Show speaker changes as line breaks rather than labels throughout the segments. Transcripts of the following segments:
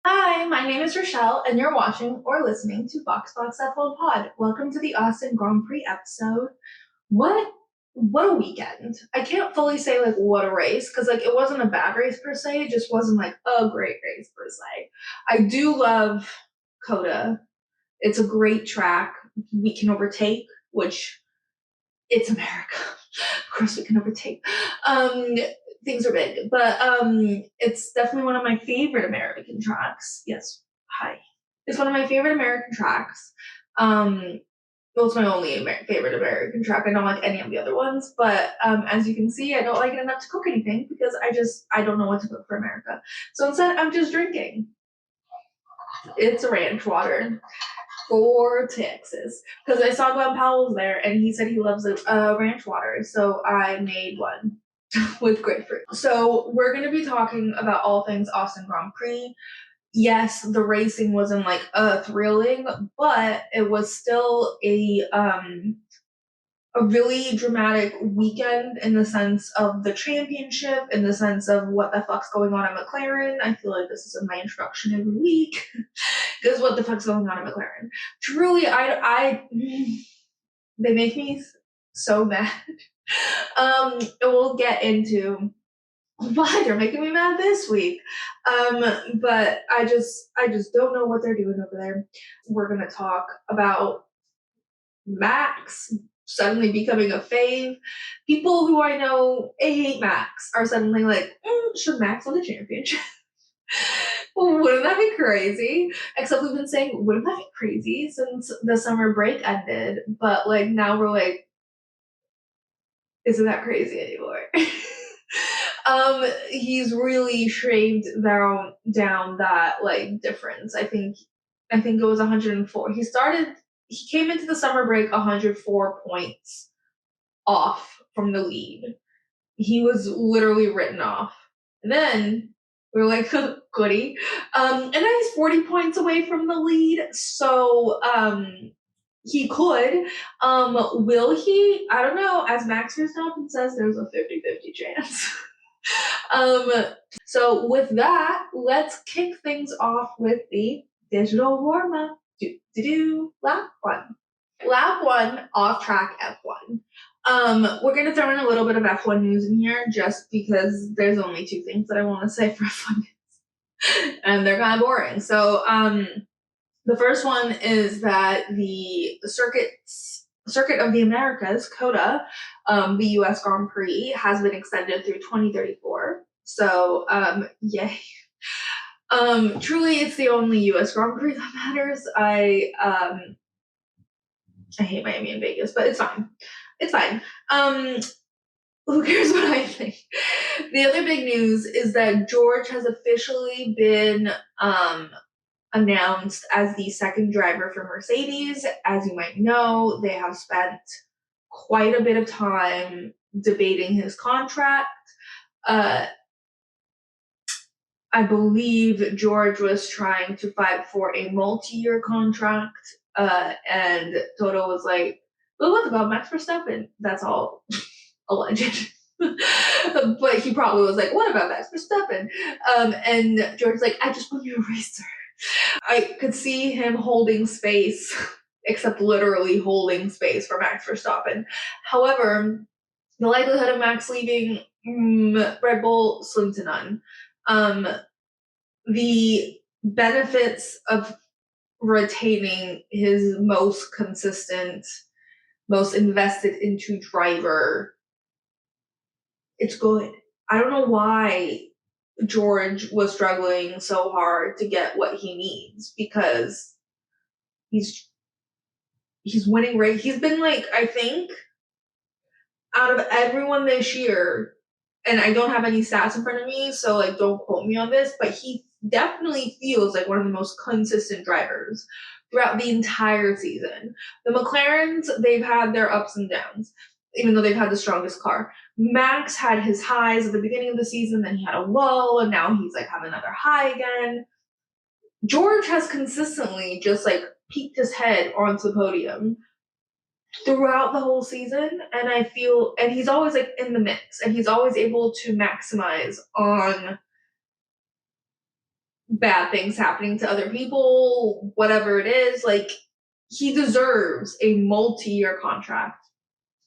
Hi, my name is Rochelle, and you're watching or listening to Box F1 Pod. Welcome to the Austin Grand Prix episode. What a weekend. I can't fully say like what a race, because like it wasn't a bad race per se, it just wasn't like a great race per se. I do love COTA. It's a great track. We can overtake, which it's America. Of course we can overtake. Things are big, but it's definitely one of my favorite American tracks. Yes, hi. It's one of my favorite American tracks. Well, it's my only favorite American track. I don't like any of the other ones, but as you can see, I don't like it enough to cook anything because I don't know what to cook for America. So instead, I'm just drinking. It's ranch water for Texas, because I saw Glenn Powell was there and he said he loves ranch water, so I made one with grapefruit. So we're going to be talking about all things Austin Grand Prix. Yes, the racing wasn't like thrilling, but it was still a really dramatic weekend in the sense of the championship, in the sense of what the fuck's going on at McLaren. I feel like this is in my introduction every week. Because what the fuck's going on at McLaren? Truly, they make me so mad. And we'll get into why they're making me mad this week. But I just don't know what they're doing over there. We're gonna talk about Max suddenly becoming a fave. People who I know hate Max are suddenly like, should Max win the championship? Wouldn't that be crazy? Except we've been saying, wouldn't that be crazy since the summer break ended? But like now we're like, isn't that crazy anymore? He's really shaved down that like difference. I think it was 104. He came into the summer break 104 points off from the lead. He was literally written off. And then we were like, goody. And now he's 40 points away from the lead. So he could. Will he? I don't know. As Max Verstappen says, there's a 50-50 chance. So with that, let's kick things off with the digital warm-up. Lap one, off track F1. We're gonna throw in a little bit of F1 news in here just because there's only two things that I want to say for F1 news, and they're kind of boring. So, the first one is that the Circuit of the Americas, COTA, the US Grand Prix, has been extended through 2034. So, yay. Truly, it's the only US Grand Prix that matters. I hate Miami and Vegas, but it's fine. It's fine. Who cares what I think? The other big news is that George has officially been announced as the second driver for Mercedes. As you might know, they have spent quite a bit of time debating his contract. I believe George was trying to fight for a multi-year contract, and Toto was like, well, what about Max Verstappen? That's all alleged. But he probably was like, what about Max Verstappen? And George's like, I just want you a racer. I could see him holding space, except literally holding space for Max Verstappen. However, the likelihood of Max leaving Red Bull slim to none. The benefits of retaining his most consistent, most invested into driver, it's good. I don't know why George was struggling so hard to get what he needs, because he's winning race. He's been like, I think out of everyone this year, and I don't have any stats in front of me, so like don't quote me on this, but he definitely feels like one of the most consistent drivers throughout the entire season. The McLarens, they've had their ups and downs, even though they've had the strongest car. Max had his highs at the beginning of the season, then he had a lull, and now he's like having another high again. George has consistently just like peeked his head onto the podium throughout the whole season, and I feel, and he's always like in the mix, and he's always able to maximize on bad things happening to other people, whatever it is. Like, he deserves a multi-year contract.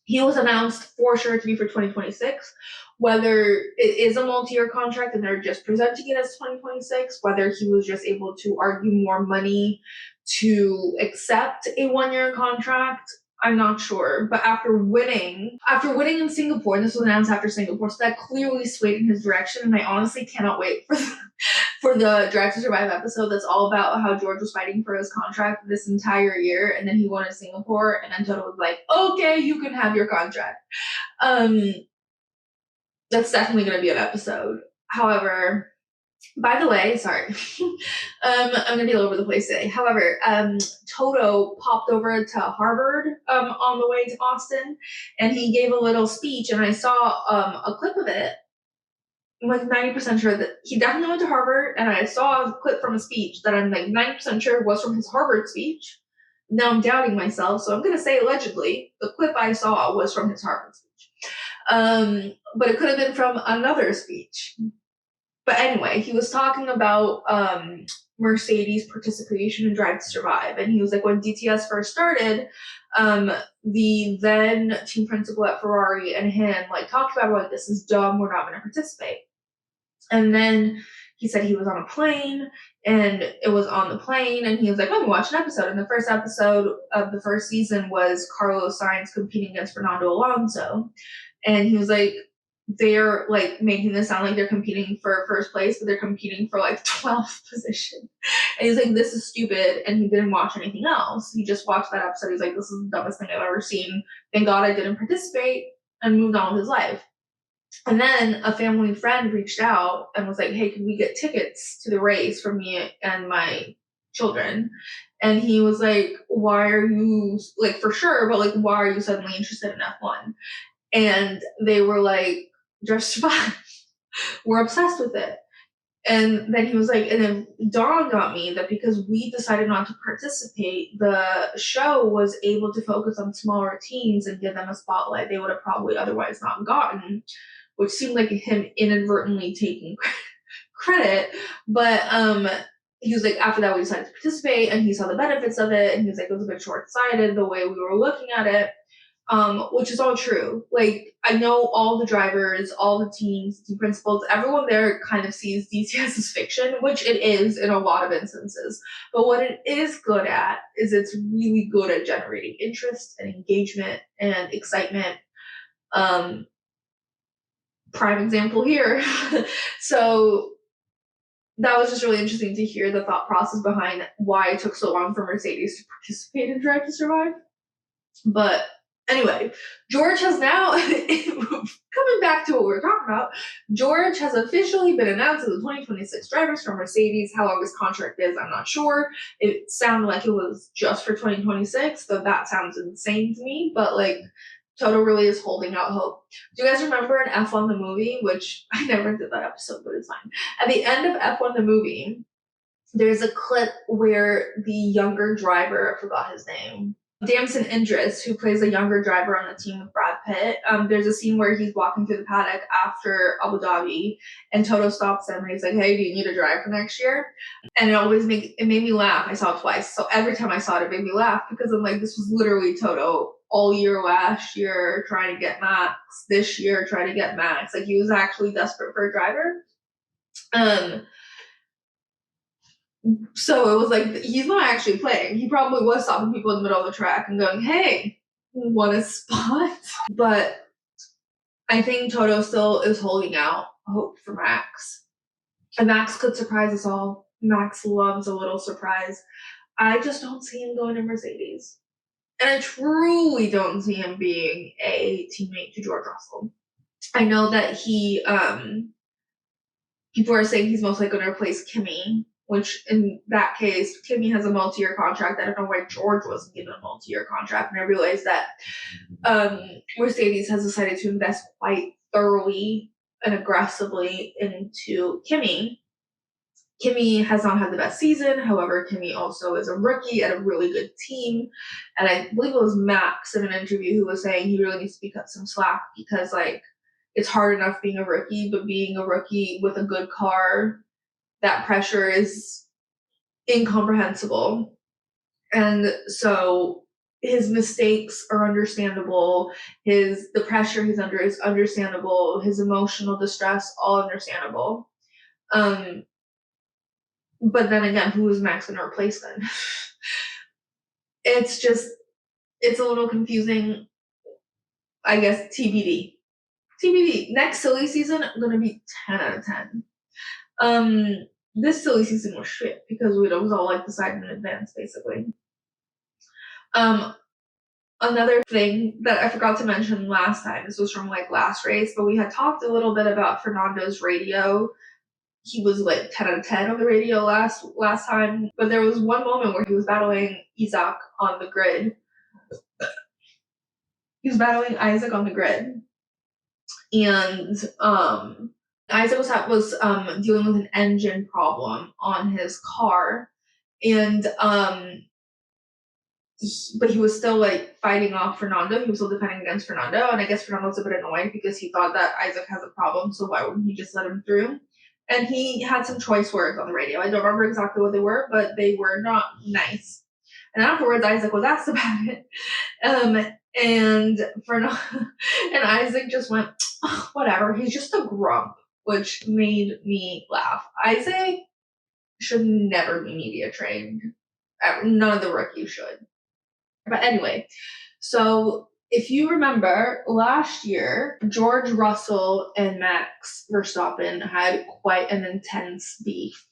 He was announced for sure to be for 2026. Whether it is a multi-year contract and they're just presenting it as 2026, whether he was just able to argue more money to accept a one-year contract, I'm not sure. But after winning in Singapore, and this was announced after Singapore, so that clearly swayed in his direction. And I honestly cannot wait for the Drive to Survive episode that's all about how George was fighting for his contract this entire year, and then he won in Singapore, and then Toto was like, okay, you can have your contract. That's definitely going to be an episode. However, by the way, sorry, I'm going to be all over the place today. However, Toto popped over to Harvard on the way to Austin, and he gave a little speech, and I saw a clip of it. I'm like 90% sure that he definitely went to Harvard, and I saw a clip from a speech that I'm like 90% sure was from his Harvard speech. Now I'm doubting myself, so I'm going to say allegedly. The clip I saw was from his Harvard speech. But it could have been from another speech. But anyway, he was talking about Mercedes' participation in Drive to Survive, and he was like, when DTS first started, the then team principal at Ferrari and him like talked about, like, this is dumb, we're not going to participate. And then he said he was on a plane, and it was on the plane, and he was like, let me watch an episode. And the first episode of the first season was Carlos Sainz competing against Fernando Alonso. And he was like, they're like making this sound like they're competing for first place, but they're competing for like 12th position. And he's like, this is stupid. And he didn't watch anything else. He just watched that episode. He's like, this is the dumbest thing I've ever seen. Thank God I didn't participate, and moved on with his life. And then a family friend reached out and was like, hey, can we get tickets to the race for me and my children? And he was like, why are you, like, for sure, but like, why are you suddenly interested in F1? And they were like, just fine. We're obsessed with it. And then he was like, and then dawned on me that because we decided not to participate, the show was able to focus on smaller teams and give them a spotlight they would have probably otherwise not gotten, which seemed like him inadvertently taking credit. But he was like, after that we decided to participate, and he saw the benefits of it, and he was like, it was a bit short-sighted the way we were looking at it. Which is all true. Like, I know all the drivers, all the teams, team principals, everyone there kind of sees DTS as fiction, which it is in a lot of instances. But what it is good at is it's really good at generating interest and engagement and excitement. Prime example here. So that was just really interesting to hear the thought process behind why it took so long for Mercedes to participate in Drive to Survive. But anyway, George has now, coming back to what we were talking about, George has officially been announced as the 2026 drivers for Mercedes. How long his contract is, I'm not sure. It sounded like it was just for 2026, though that sounds insane to me, but like, Toto really is holding out hope. Do you guys remember in F1 the movie, which I never did that episode, but it's fine. At the end of F1 the movie, there's a clip where the younger driver, I forgot his name, Damson Idris, who plays a younger driver on the team with Brad Pitt, there's a scene where he's walking through the paddock after Abu Dhabi, and Toto stops him and he's like, hey, do you need a drive for next year? And it made me laugh. I saw it twice. So every time I saw it made me laugh, because I'm like, this was literally Toto all year last year trying to get Max, this year trying to get Max. Like, he was actually desperate for a driver. So it was like, he's not actually playing. He probably was stopping people in the middle of the track and going, hey, want a spot? But I think Toto still is holding out hope for Max. And Max could surprise us all. Max loves a little surprise. I just don't see him going to Mercedes. And I truly don't see him being a teammate to George Russell. I know that people are saying he's most likely going to replace Kimi, which in that case, Kimi has a multi-year contract. I don't know why George wasn't given a multi-year contract. And I realized that Mercedes has decided to invest quite thoroughly and aggressively into Kimi. Kimi has not had the best season. However, Kimi also is a rookie at a really good team. And I believe it was Max in an interview who was saying he really needs to be cut some slack because, like, it's hard enough being a rookie, but being a rookie with a good car, that pressure is incomprehensible. And so his mistakes are understandable. The pressure he's under is understandable. His emotional distress, all understandable. But then again, who is Max going to replace then? It's a little confusing. I guess TBD. TBD. Next silly season, I'm going to be 10 out of 10. This silly season was shit because it was all like decided in advance, basically. Another thing that I forgot to mention last time, this was from like last race, but we had talked a little bit about Fernando's radio. He was like 10 out of 10 on the radio last time, but there was one moment where he was battling Isaac on the grid. And Isaac was dealing with an engine problem on his car, and but he was still like fighting off Fernando. He was still defending against Fernando, and I guess Fernando's a bit annoyed because he thought that Isaac has a problem, so why wouldn't he just let him through? And he had some choice words on the radio. I don't remember exactly what they were, but they were not nice. And afterwards, Isaac was asked about it, and Isaac just went, oh, whatever. He's just a grump, which made me laugh. Isaac should never be media trained. None of the rookies should. But anyway, so if you remember last year, George Russell and Max Verstappen had quite an intense beef,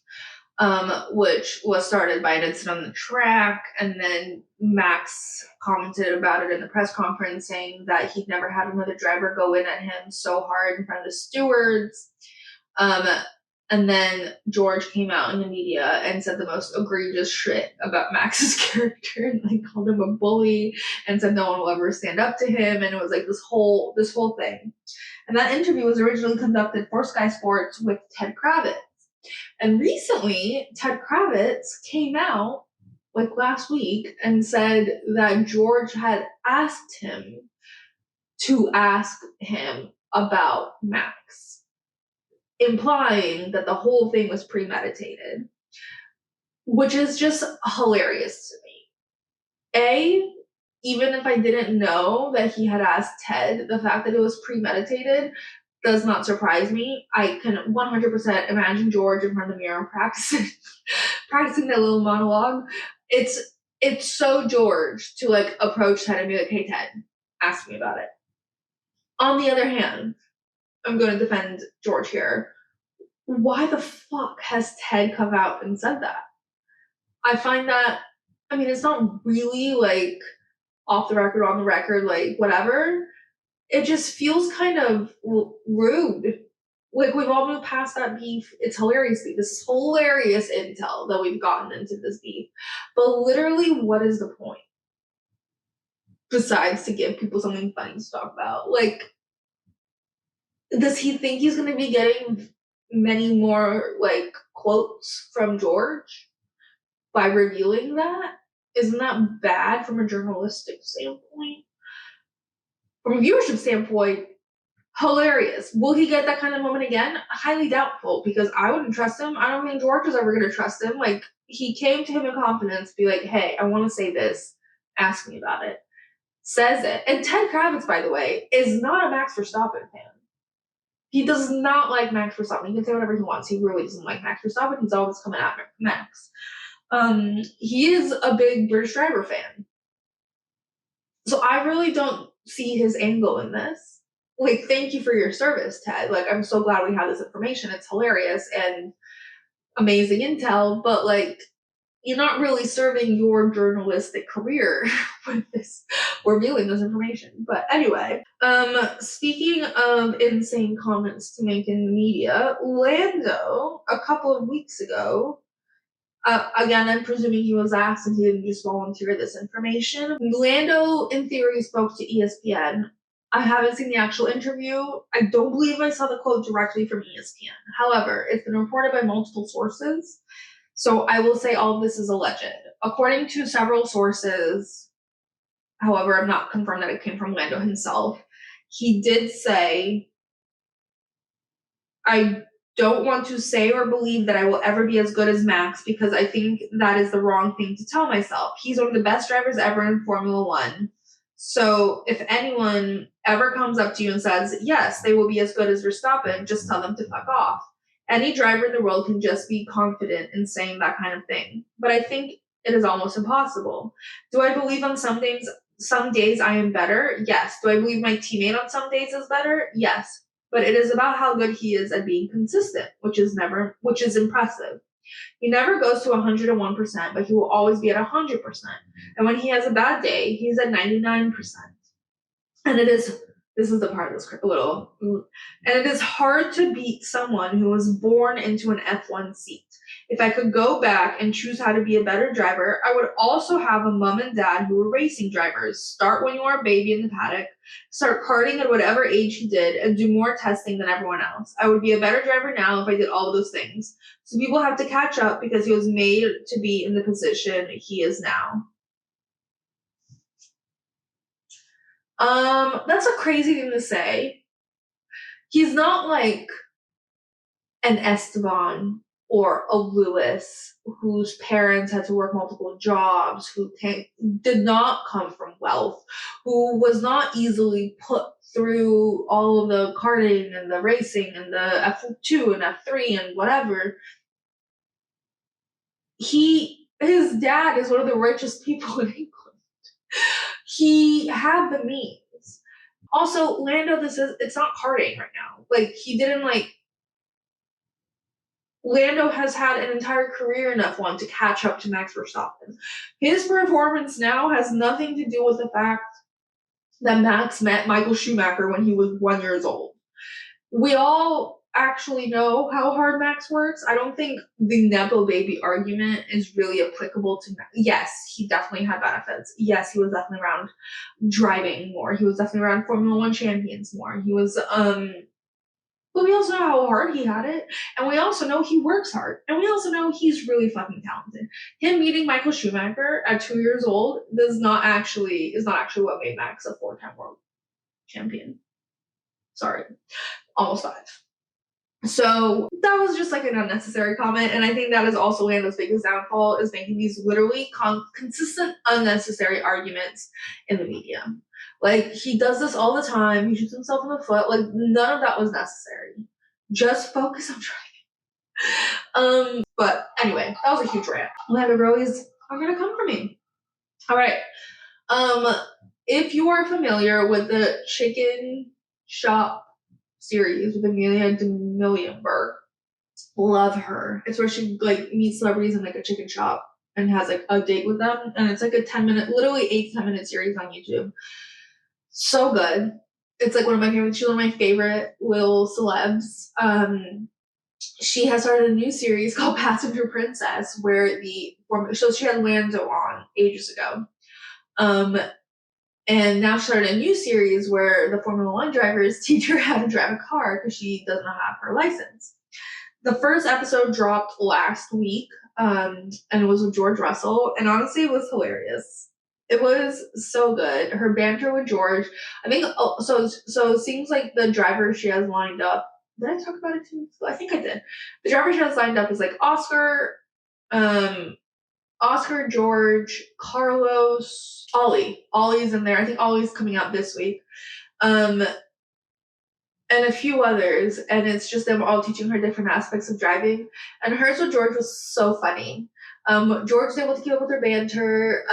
which was started by an incident on the track. And then Max commented about it in the press conference, saying that he'd never had another driver go in at him so hard in front of the stewards. And then George came out in the media and said the most egregious shit about Max's character and like called him a bully and said no one will ever stand up to him. And it was like this whole thing. And that interview was originally conducted for Sky Sports with Ted Kravitz. And recently, Ted Kravitz came out like last week and said that George had asked him to ask him about Max, implying that the whole thing was premeditated, which is just hilarious to me. Even if I didn't know that he had asked Ted, the fact that it was premeditated does not surprise me. I can 100% imagine George in front of the mirror practicing that little monologue. It's so George to like approach Ted and be like, hey Ted, ask me about it. On the other hand, I'm going to defend George here. Why the fuck has Ted come out and said that? I find that, I mean, it's not really like off the record, on the record, like whatever. It just feels kind of rude. Like we've all moved past that beef. It's hilarious. This is hilarious intel that we've gotten into this beef. But literally, what is the point? Besides to give people something funny to talk about. Like, does he think he's going to be getting many more like quotes from George by revealing that? Isn't that bad from a journalistic standpoint? From a viewership standpoint, hilarious. Will he get that kind of moment again? Highly doubtful, because I wouldn't trust him. I don't think George is ever going to trust him. Like, he came to him in confidence, be like, hey, I want to say this. Ask me about it. Says it. And Ted Kravitz, by the way, is not a Max Verstappen fan. He does not like Max Verstappen. He can say whatever he wants. He really doesn't like Max Verstappen. He's always coming at Max. He is a big British driver fan. So I really don't see his angle in this. Like, thank you for your service, Ted. Like, I'm so glad we have this information. It's hilarious and amazing intel, but like, you're not really serving your journalistic career with this, revealing this information. But anyway, speaking of insane comments to make in the media, Lando, a couple of weeks ago, again, I'm presuming he was asked and he didn't just volunteer this information. Lando, in theory, spoke to ESPN I haven't seen the actual interview. I don't believe I saw the quote directly from ESPN. However, it's been reported by multiple sources. So I will say all of this is alleged. According to several sources, however, I've not confirmed that it came from Lando himself, he did say, I don't want to say or believe that I will ever be as good as Max because I think that is the wrong thing to tell myself. He's one of the best drivers ever in Formula One. So if anyone ever comes up to you and says, yes, they will be as good as Verstappen, just tell them to fuck off. Any driver in the world can just be confident in saying that kind of thing. But I think it is almost impossible. Do I believe on some days I am better? Yes. Do I believe my teammate on some days is better? Yes. But it is about how good he is at being consistent, which is impressive. He never goes to 101%, but he will always be at 100%. And when he has a bad day, he's at 99%. And this is the part that's a little, and it is hard to beat someone who was born into an F1 seat. If I could go back and choose how to be a better driver, I would also have a mom and dad who were racing drivers. Start when you are a baby in the paddock, start karting at whatever age he did, and do more testing than everyone else. I would be a better driver now if I did all of those things. So people have to catch up because he was made to be in the position he is now. That's a crazy thing to say. He's not like an Esteban or a Lewis whose parents had to work multiple jobs, who did not come from wealth, who was not easily put through all of the karting and the racing and the F2 and F3 and whatever. His dad is one of the richest people in England. He had the means. Also, Lando, it's not karting right now. Like, he didn't Lando has had an entire career in F1 to catch up to Max Verstappen. His performance now has nothing to do with the fact that Max met Michael Schumacher when he was 1 year old. We all actually know how hard Max works. I don't think the Nepo baby argument is really applicable to Max. Yes, he definitely had benefits. Yes, he was definitely around driving more. He was definitely around Formula One champions more. He was, but we also know how hard he had it, and we also know he works hard, and we also know he's really fucking talented. Him meeting Michael Schumacher at 2 years old is not actually what made Max a 4-time world champion. Sorry, almost 5. So that was just like an unnecessary comment, and I think that is also Lando's biggest downfall, is making these literally consistent unnecessary arguments in the media. Like, he does this all the time. He shoots himself in the foot. Like, none of that was necessary. Just focus on driving. But anyway, that was a huge rant. Lando Broies are gonna come for me. All right. If you are familiar with the Chicken Shop series with Amelia Demillienberg, love her. It's where she meets celebrities in a chicken shop and has a date with them, and it's a 10-minute, literally 8 to 10-minute series on YouTube. So good. It's one of my favorites. She's one of my favorite little celebs. She has started a new series called Passenger Princess, where so she had Lando on ages ago. And now she started a new series where the Formula One drivers teach her how to drive a car because she doesn't have her license. The first episode dropped last week, and it was with George Russell, and honestly, it was hilarious. It was so good. Her banter with George, I think. So it seems like the driver she has lined up. Did I talk about it 2 weeks ago? I think I did. The driver she has lined up is Oscar, George, Carlos, Ollie. Ollie's in there. I think Ollie's coming out this week. And a few others. And it's just them all teaching her different aspects of driving. And hers with George was so funny. George was able to keep up with her banter.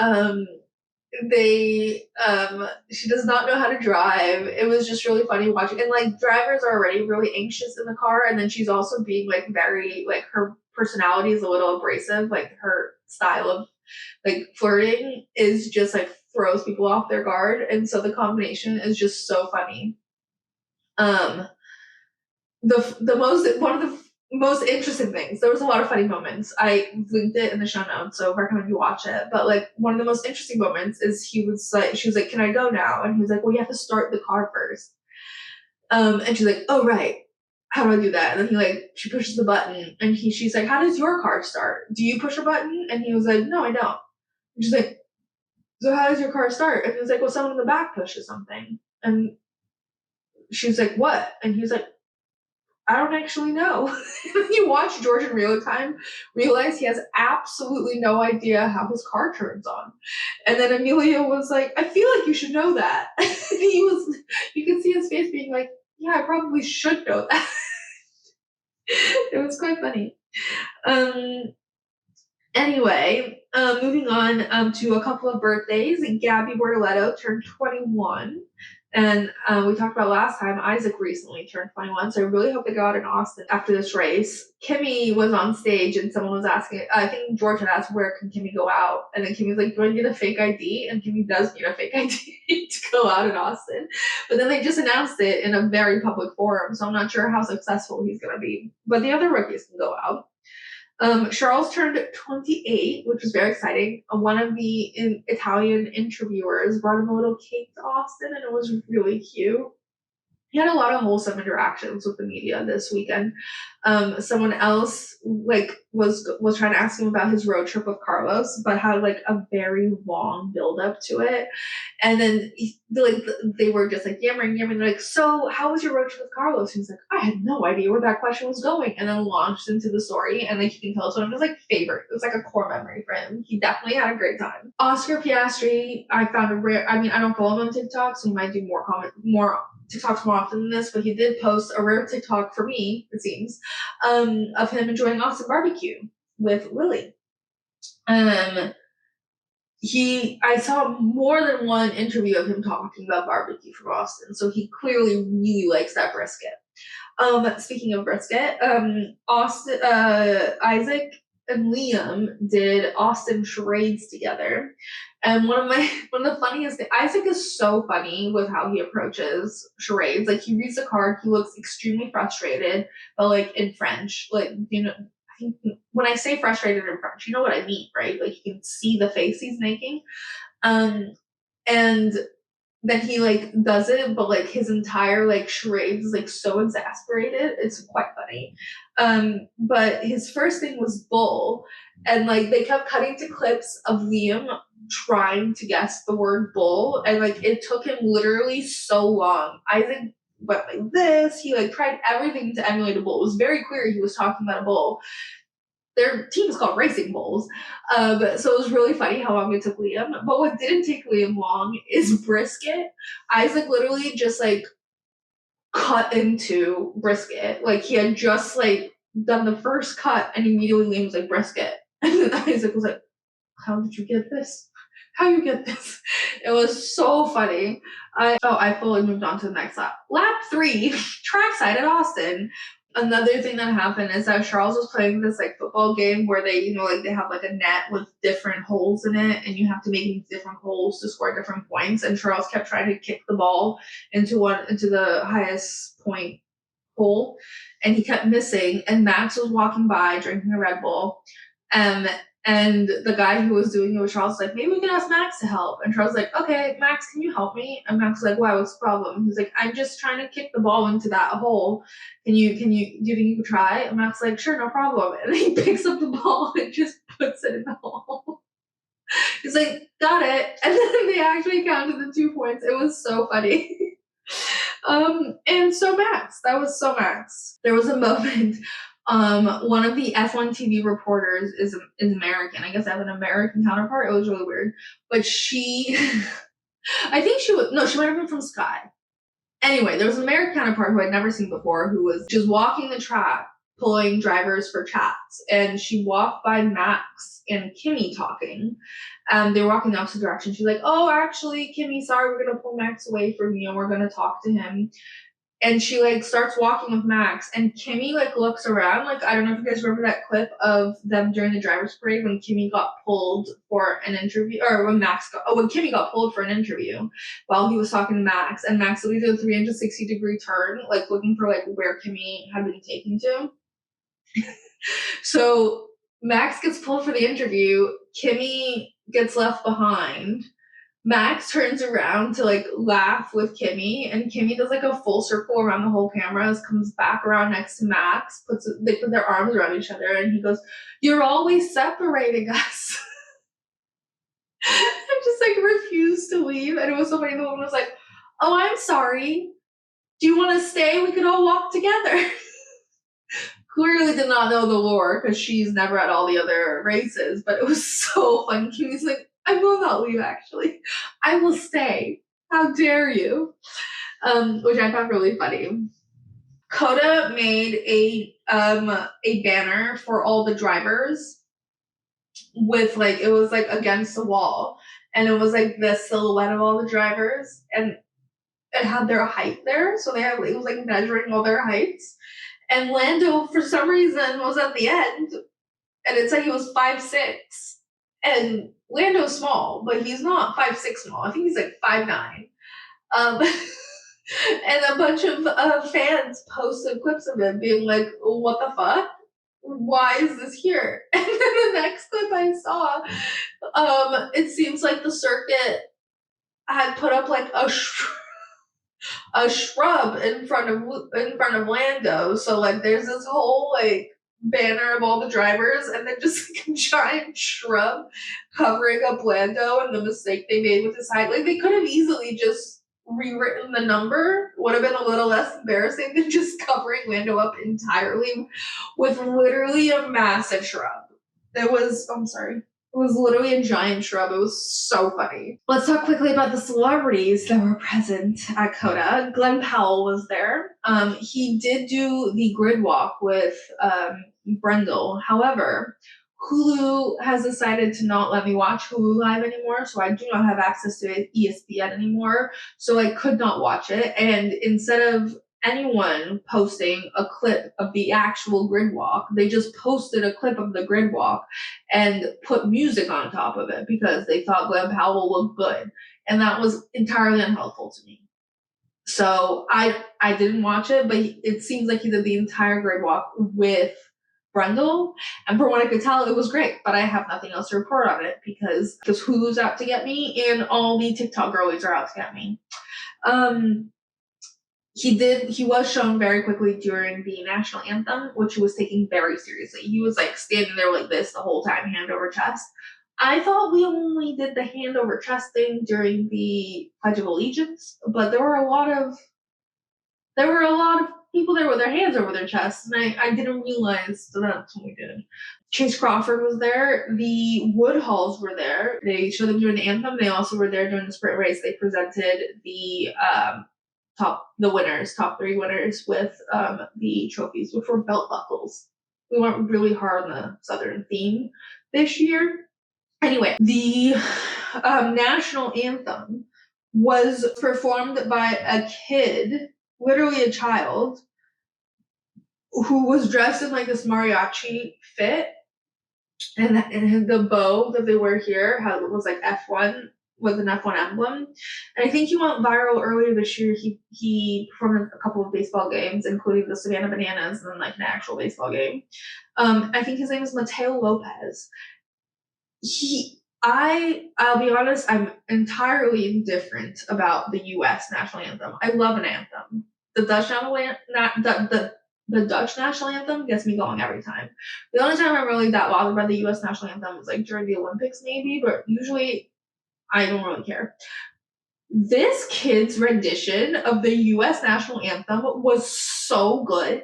She does not know how to drive. It was just really funny watching. And drivers are already really anxious in the car. And then she's also being very, her personality is a little abrasive. Her style of flirting is just throws people off their guard, and so the combination is just so funny. One of the most interesting things. There was a lot of funny moments. I linked it in the show notes, so I recommend you watch it. But like one of the most interesting moments is she was like, "Can I go now?" And he was like, "Well, you have to start the car first." And she's like, "Oh right, how do I do that?" And then she pushes the button, and she's like, "How does your car start? Do you push a button?" And he was like, "No, I don't." And she's like, "So how does your car start?" And he was like, "Well, someone in the back pushes something." And she was like, "What?" And he was like, "I don't actually know." You watch George in real time, realize he has absolutely no idea how his car turns on. And then Amelia was like, "I feel like you should know that." And you can see his face being like, "Yeah, I probably should know that." It was quite funny. Anyway, moving on to a couple of birthdays. Gabby Bortoletto turned 21. And we talked about last time, Isaac recently turned 21, so I really hope they go out in Austin after this race. Kimmy was on stage and someone was asking, I think George had asked, where can Kimmy go out? And then Kimmy was like, "Do I need a fake ID?" And Kimmy does need a fake ID to go out in Austin. But then they just announced it in a very public forum, so I'm not sure how successful he's going to be. But the other rookies can go out. Charles turned 28, which was very exciting. One of the Italian interviewers brought him a little cake to Austin, and it was really cute. He had a lot of wholesome interactions with the media this weekend. Someone else was trying to ask him about his road trip with Carlos, but had like a very long build up to it. And then they were just like yammering. Like, "So how was your road trip with Carlos?" He's like, "I had no idea where that question was going," and then launched into the story. And like you can tell it's one of his like favorite. It was like a core memory for him. He definitely had a great time. Oscar Piastri, I found a rare. I mean, I don't follow him on TikTok, so he might do more TikToks more often than this, but he did post a rare TikTok for me, it seems, of him enjoying Austin barbecue with Lily. I saw more than one interview of him talking about barbecue from Austin, so he clearly really likes that brisket. Speaking of brisket, Isaac and Liam did Austin charades together. And one of the funniest things, Isaac is so funny with how he approaches charades. Like he reads the card, he looks extremely frustrated, but like in French, like when I say frustrated in French, you know what I mean, right? Like you can see the face he's making. And then he like does it, but like his entire like charades is like so exasperated. It's quite funny. But his first thing was bull, and like they kept cutting to clips of Liam trying to guess the word bull, and like it took him literally so long. Isaac went like this. He like tried everything to emulate a bull. It was very clear he was talking about a bull. Their team is called Racing Bulls. So it was really funny how long it took Liam. But what didn't take Liam long is brisket. Isaac literally just like cut into brisket. Like he had just like done the first cut, and immediately Liam was like, "Brisket." And then Isaac was like, "How did you get this? How you get this?" It was so funny. I fully moved on to the next lap. Lap 3, trackside at Austin. Another thing that happened is that Charles was playing this like football game where they, they have like a net with different holes in it, and you have to make different holes to score different points. And Charles kept trying to kick the ball into the highest point hole, and he kept missing. And Max was walking by drinking a Red Bull, and the guy who was doing it with Charles was like, "Maybe we can ask Max to help." And Charles was like, "Okay, Max, can you help me?" And Max was like, "Why? What's the problem?" He's like, "I'm just trying to kick the ball into that hole. Do you think you could try?" And Max was like, "Sure, no problem." And he picks up the ball and just puts it in the hole. He's like, "Got it." And then they actually counted the 2 points. It was so funny. And so Max, that was so Max. There was a moment. One of the F1 TV reporters is American. I guess I have an American counterpart. It was really weird. But she, I think she might have been from Sky. Anyway, there was an American counterpart who I'd never seen before who was just walking the track, pulling drivers for chats. And she walked by Max and Kimmy talking. They were walking the opposite direction. She's like, "Oh, actually, Kimmy, sorry, we're going to pull Max away from you and we're going to talk to him." And she like starts walking with Max, and Kimmy like looks around. Like, I don't know if you guys remember that clip of them during the driver's parade when Kimmy got pulled for an interview, or when Kimmy got pulled for an interview while he was talking to Max, and Max literally did a 360-degree turn, like looking for like where Kimmy had been taken to. So Max gets pulled for the interview. Kimmy gets left behind. Max turns around to like laugh with Kimmy, and Kimmy does like a full circle around the whole cameras, comes back around next to Max, they put their arms around each other, and he goes, "You're always separating us." I just like refused to leave, and it was so funny. The woman was like, "Oh, I'm sorry. Do you want to stay? We could all walk together." Clearly did not know the lore because she's never at all the other races, but it was so fun. Kimmy's like, "I will not leave, actually. I will stay. How dare you?" Which I found really funny. Coda made a banner for all the drivers with like, it was like against the wall, and it was like the silhouette of all the drivers, and it had their height there, so they had, it was like measuring all their heights. And Lando, for some reason, was at the end, and it said he was 5'6". And Lando's small, but he's not 5'6" small. I think he's like 5'9". And a bunch of fans posted clips of him being like, "What the fuck? Why is this here?" And then the next clip I saw, it seems like the circuit had put up like a shrub in front of Lando. So like there's this whole like banner of all the drivers, and then just like a giant shrub covering up Lando, and the mistake they made with his height. Like they could have easily just rewritten the number, would have been a little less embarrassing than just covering Lando up entirely with literally a massive shrub. It was, I'm sorry. It was literally a giant shrub. It was so funny. Let's talk quickly about the celebrities that were present at COTA. Glenn Powell was there. He did do the grid walk with Brendel. However, Hulu has decided to not let me watch Hulu Live anymore, so I do not have access to ESPN anymore, so I could not watch it. And instead of anyone posting a clip of the actual grid walk, they just posted a clip of the grid walk and put music on top of it because they thought Glenn Powell looked good, and that was entirely unhelpful to me. So I didn't watch it, but it seems like he did the entire grid walk with Brendel, and from what I could tell, it was great. But I have nothing else to report on it because Hulu's out to get me, and all the TikTok girlies are out to get me. He was shown very quickly during the national anthem, which he was taking very seriously. He was like standing there like this the whole time, hand over chest. I thought we only did the hand over chest thing during the Pledge of Allegiance, but there were a lot of people there with their hands over their chests, and I didn't realize that's what we did. Chase Crawford was there. The Woodhalls were there. They showed them during the anthem. They also were there during the sprint race. They presented the top three winners with the trophies, which were belt buckles. We went really hard on the Southern theme this year. Anyway, the national anthem was performed by a kid, literally a child, who was dressed in like this mariachi fit, and the bow that they wear here was like F1 with an F1 emblem. And I think he went viral earlier this year. He performed a couple of baseball games, including the Savannah Bananas and like an actual baseball game. I think his name is Mateo Lopez. I'll be honest, I'm entirely indifferent about the US national anthem. I love an anthem. The Dutch national anthem gets me going every time. The only time I'm really that bothered by the US national anthem is like during the Olympics maybe, but usually I don't really care. This kid's rendition of the US national anthem was so good.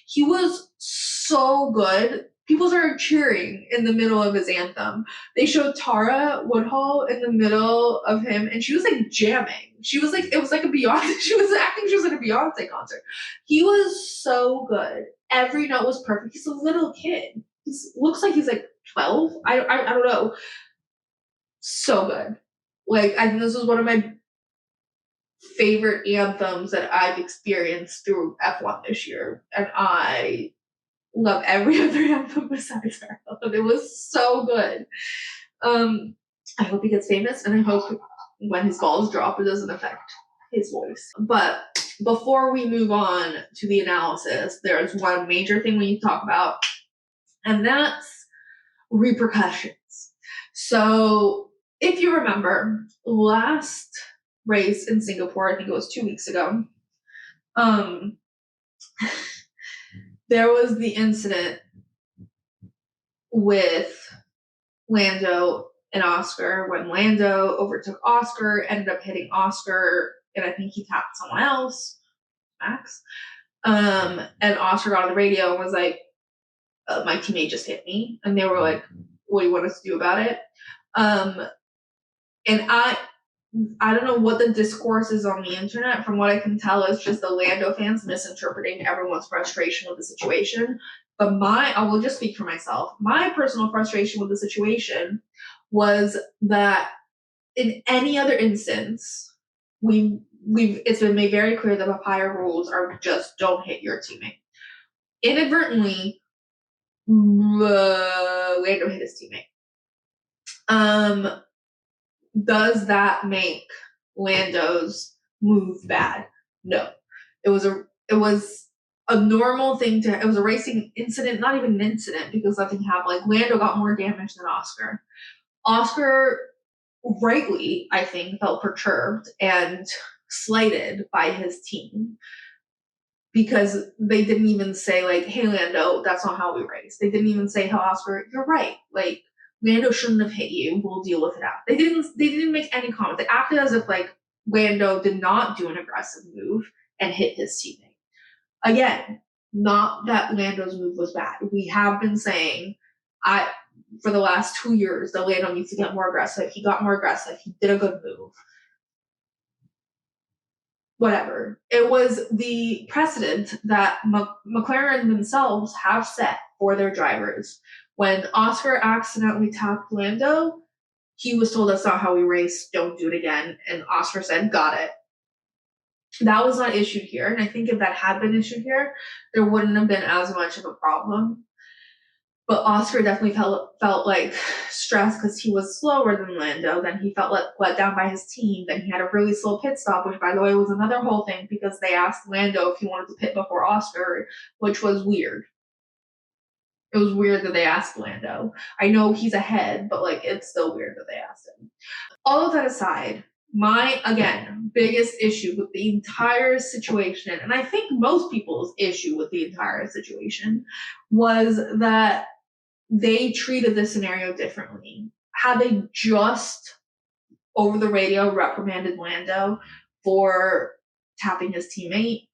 He was so good. People started cheering in the middle of his anthem. They showed Tara Woodhull in the middle of him, and she was like jamming. She was like, it was like a Beyonce. She was acting. She was at a Beyonce concert. He was so good. Every note was perfect. He's a little kid. He looks like he's like 12. I don't know. So good. Like, I think this was one of my favorite anthems that I've experienced through F1 this year, and I love every other anthem besides her. It was so good. I hope he gets famous, and I hope when his balls drop, it doesn't affect his voice. But before we move on to the analysis, there's one major thing we need to talk about, and that's repercussions. So if you remember, last race in Singapore, I think it was 2 weeks ago, there was the incident with Lando and Oscar when Lando overtook Oscar, ended up hitting Oscar, and I think he tapped someone else, Max. And Oscar got on the radio and was like, my teammate just hit me. And they were like, what do you want us to do about it? And I don't know what the discourse is on the internet. From what I can tell, it's just the Lando fans misinterpreting everyone's frustration with the situation. But I will just speak for myself. My personal frustration with the situation was that in any other instance, it's been made very clear that papaya rules are just don't hit your teammate. Inadvertently, Lando hit his teammate. Does that make Lando's move bad? No. It was a normal thing it was a racing incident, not even an incident because nothing happened. Like Lando got more damage than Oscar. Oscar rightly, I think, felt perturbed and slighted by his team because they didn't even say like, hey Lando, that's not how we race. They didn't even say, hey Oscar, you're right. Like Lando shouldn't have hit you. We'll deal with it out. They didn't make any comment. They acted as if like Lando did not do an aggressive move and hit his teammate. Again, not that Lando's move was bad. We have been saying for the last 2 years that Lando needs to get more aggressive. He got more aggressive. He did a good move. Whatever. It was the precedent that McLaren themselves have set for their drivers. When Oscar accidentally tapped Lando, he was told that's not how we race, don't do it again. And Oscar said, got it. That was not issued here. And I think if that had been issued here, there wouldn't have been as much of a problem. But Oscar definitely felt like stressed because he was slower than Lando. Then he felt let down by his team. Then he had a really slow pit stop, which, by the way, was another whole thing because they asked Lando if he wanted to pit before Oscar, which was weird. It was weird that they asked Lando. I know he's ahead, but like it's still weird that they asked him. All of that aside, my, again, biggest issue with the entire situation, and I think most people's issue with the entire situation, was that they treated this scenario differently. Had they just over the radio reprimanded Lando for tapping his teammate,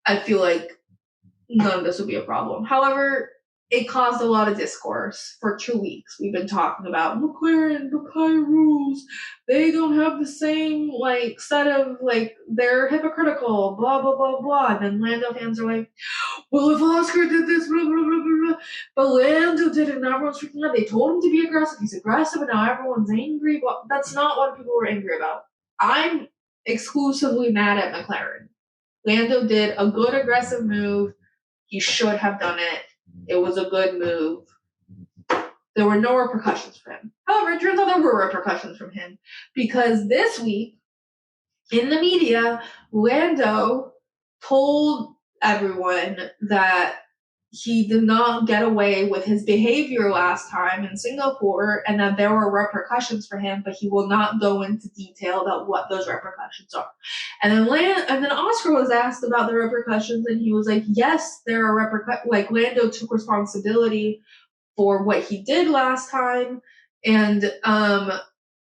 I feel like none of this would be a problem. However, it caused a lot of discourse for 2 weeks. We've been talking about McLaren, papaya rules. They don't have the same like set of like they're hypocritical, blah blah blah blah. And then Lando fans are like, well, if Oscar did this, blah blah blah blah blah, but Lando did it, and everyone's freaking out. They told him to be aggressive. He's aggressive, and now everyone's angry. Well, that's not what people were angry about. I'm exclusively mad at McLaren. Lando did a good aggressive move. He should have done it. It was a good move. There were no repercussions for him. However, it turns out there were repercussions from him because this week in the media, Lando told everyone that he did not get away with his behavior last time in Singapore and that there were repercussions for him, but he will not go into detail about what those repercussions are. And then Oscar was asked about the repercussions and he was like, yes, there are repercussions. Like Lando took responsibility for what he did last time, and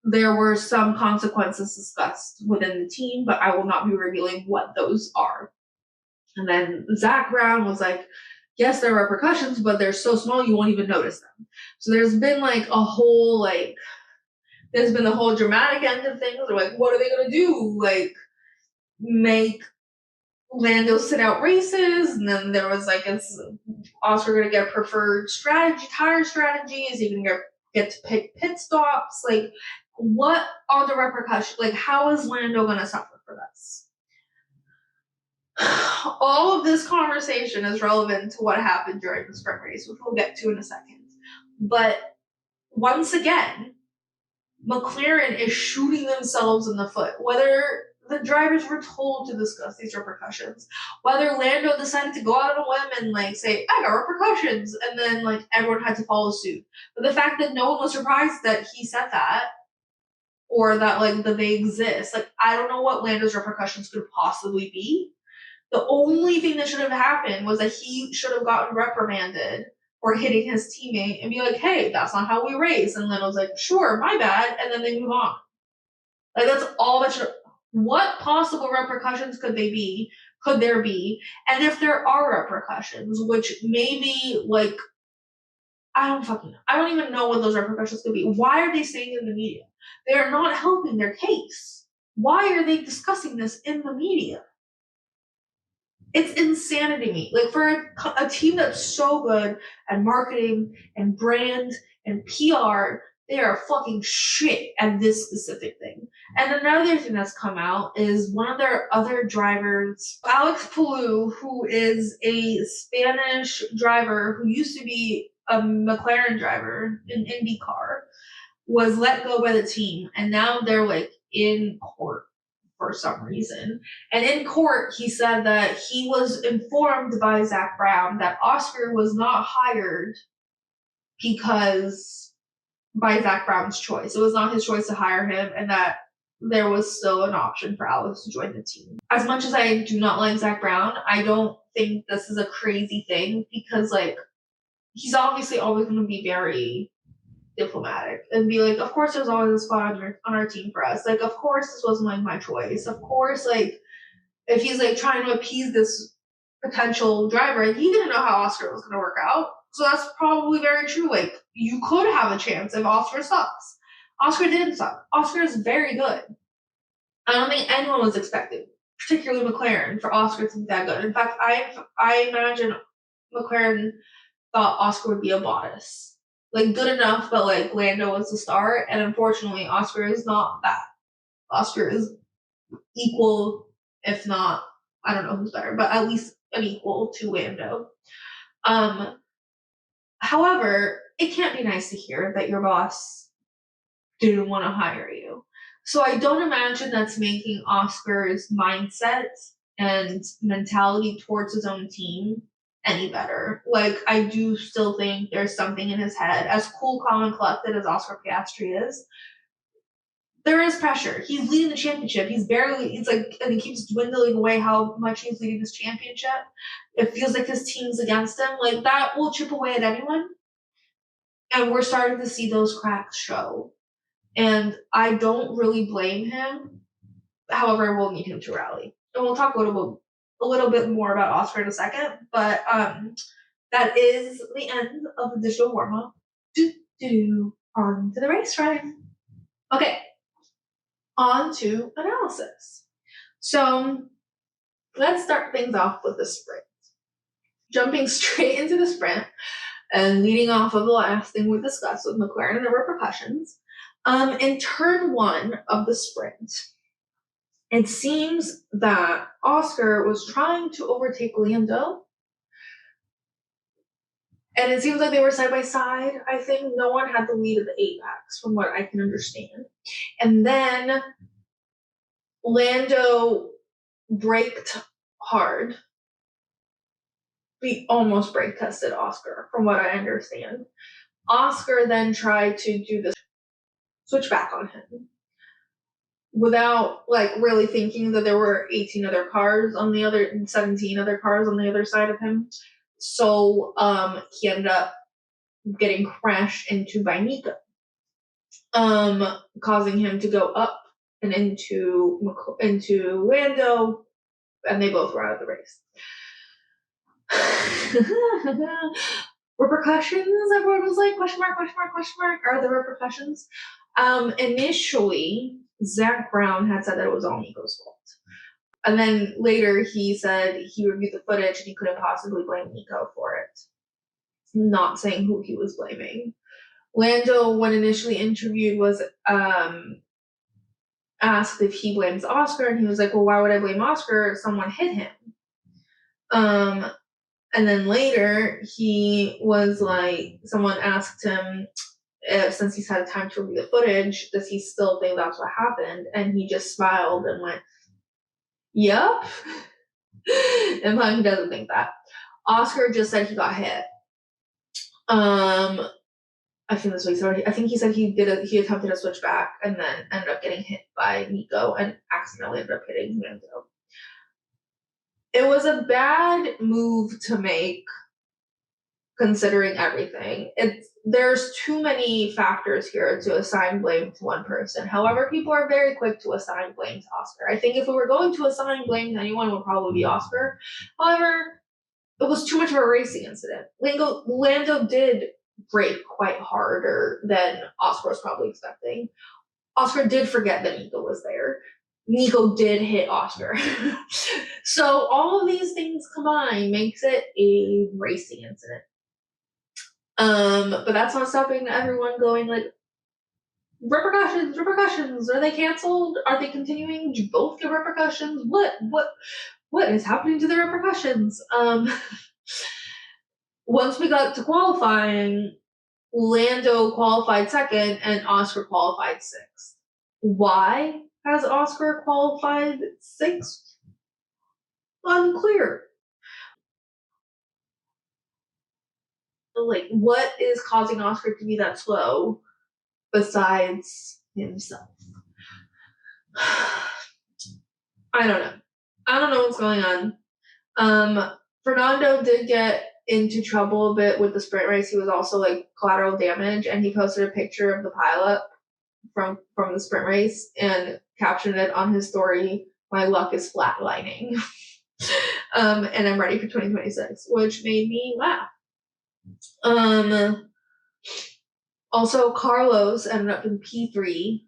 there were some consequences discussed within the team, but I will not be revealing what those are. And then Zach Brown was like, yes, there are repercussions, but they're so small you won't even notice them. So there's been like a whole there's been the whole dramatic end of things. They're like, what are they gonna do? Like make Lando sit out races, and then there was like, is Oscar gonna get preferred tire strategy? Is he gonna get to pick pit stops? Like, what are the repercussions? Like, how is Lando gonna suffer for this? All of this conversation is relevant to what happened during the sprint race, which we'll get to in a second. But once again, McLaren is shooting themselves in the foot. Whether the drivers were told to discuss these repercussions. Whether Lando decided to go out on a limb and like say, I got repercussions, and then like everyone had to follow suit. But the fact that no one was surprised that he said that, or that like that they exist, like I don't know what Lando's repercussions could possibly be. The only thing that should have happened was that he should have gotten reprimanded for hitting his teammate and be like, hey, that's not how we race. And Lando's like, sure, my bad. And then they move on. Like that's all that should. What possible repercussions could they be? Could there be? And if there are repercussions, which maybe like I don't even know what those repercussions could be. Why are they saying in the media? They are not helping their case. Why are they discussing this in the media? It's insanity to me. Like for a team that's so good at marketing and brand and PR, they are fucking shit at this specific thing. And another thing that's come out is one of their other drivers, Alex Palou, who is a Spanish driver who used to be a McLaren driver in IndyCar, was let go by the team. And now they're like in court for some reason. And in court, he said that he was informed by Zach Brown that Oscar was not hired because by Zach Brown's choice. It was not his choice to hire him, and that there was still an option for Alex to join the team. As much as I do not like Zach Brown, I don't think this is a crazy thing because, like, he's obviously always going to be very diplomatic and be like, of course there's always a spot on our team for us. Like, of course this wasn't like my choice. Of course, like, if he's like trying to appease this potential driver, he didn't know how Oscar was going to work out. So that's probably very true. Like, you could have a chance if Oscar sucks. Oscar didn't suck. Oscar is very good. I don't think anyone was expecting, particularly McLaren, for Oscar to be that good. In fact, I imagine McLaren thought Oscar would be a Bottas. Like, good enough, but like Lando was the star, and unfortunately, Oscar is not that. Oscar is equal, if not, I don't know who's better, but at least an equal to Lando. However, it can't be nice to hear that your boss didn't want to hire you. So I don't imagine that's making Oscar's mindset and mentality towards his own team any better. Like, I do still think there's something in his head. As cool, calm, and collected as Oscar Piastri is, there is pressure. He's leading the championship. It's like, and he keeps dwindling away how much he's leading this championship. It feels like his team's against him. Like, that will chip away at anyone. And we're starting to see those cracks show. And I don't really blame him. However, we'll need him to rally. And we'll talk a little bit more about Oscar in a second. But that is the end of the digital warm-up. On to the race run. Okay. On to analysis. So let's start things off with the sprint. Jumping straight into the sprint and leading off of the last thing we discussed with McLaren and the repercussions. In turn one of the sprint, it seems that Oscar was trying to overtake Lando. And it seems like they were side by side. I think no one had the lead of the apex, from what I can understand. And then Lando braked hard. He almost brake tested Oscar, from what I understand. Oscar then tried to do the switch back on him without like really thinking that there were 17 other cars on the other side of him. So he ended up getting crashed into by Nico, causing him to go up and into Lando, and they both were out of the race. Repercussions, everyone was like, question mark, are the repercussions? Initially, Zach Brown had said that it was all Nico's fault. And then later he said he reviewed the footage and he couldn't possibly blame Nico for it. Not saying who he was blaming. Lando, when initially interviewed, was asked if he blames Oscar, and he was like, well, why would I blame Oscar? Someone hit him. And then later, he was like, someone asked him if, since he's had time to review the footage, does he still think that's what happened? And he just smiled and went, Yep. Implying he doesn't think that. Oscar just said he got hit. I think this week. So I think he said he attempted a switchback and then ended up getting hit by Nico and accidentally ended up hitting Lando. It was a bad move to make, considering everything. There's too many factors here to assign blame to one person. However, people are very quick to assign blame to Oscar. I think if we were going to assign blame to anyone, it would probably be Oscar. However, it was too much of a racing incident. Lando did brake quite harder than Oscar was probably expecting. Oscar did forget that Nico was there. Nico did hit Oscar. So all of these things combined makes it a racing incident. But that's not stopping everyone going like, repercussions. Are they canceled? Are they continuing? Do both get repercussions? What is happening to the repercussions? Once we got to qualifying, Lando qualified second and Oscar qualified sixth. Why has Oscar qualified sixth? Unclear. Like, what is causing Oscar to be that slow besides himself? I don't know what's going on. Fernando did get into trouble a bit with the sprint race. He was also like collateral damage, and he posted a picture of the pileup from the sprint race and captioned it on his story, "My luck is flatlining." And I'm ready for 2026, which made me laugh. Also, Carlos ended up in P3,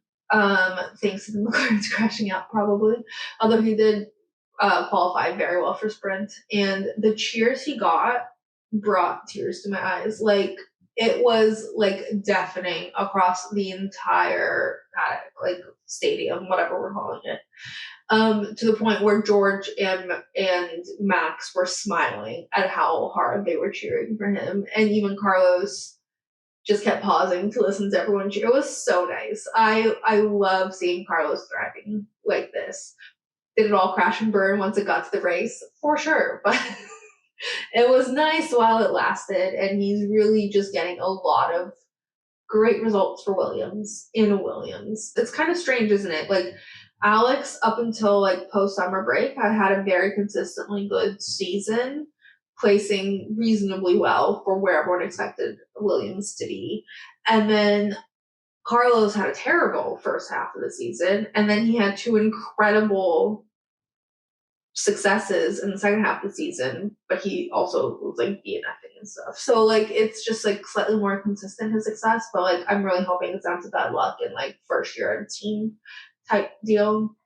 thanks to the McLaren's crashing out, probably. Although he did qualify very well for sprint, and the cheers he got brought tears to my eyes. Like, it was like deafening across the entire paddock, like stadium, whatever we're calling it. To the point where George and Max were smiling at how hard they were cheering for him, and even Carlos just kept pausing to listen to everyone cheer. It was so nice. I love seeing Carlos thriving like this. Did it all crash and burn once it got to the race? For sure, but it was nice while it lasted, and he's really just getting a lot of great results for Williams in a Williams. It's kind of strange, isn't it? Like, Alex, up until like post summer break, had a very consistently good season, placing reasonably well for where everyone expected Williams to be. And then Carlos had a terrible first half of the season, and then he had two incredible successes in the second half of the season, but he also was like DNFing and stuff. So like, it's just like slightly more consistent, his success, but like, I'm really hoping it's down to bad luck and like first year in team type deal.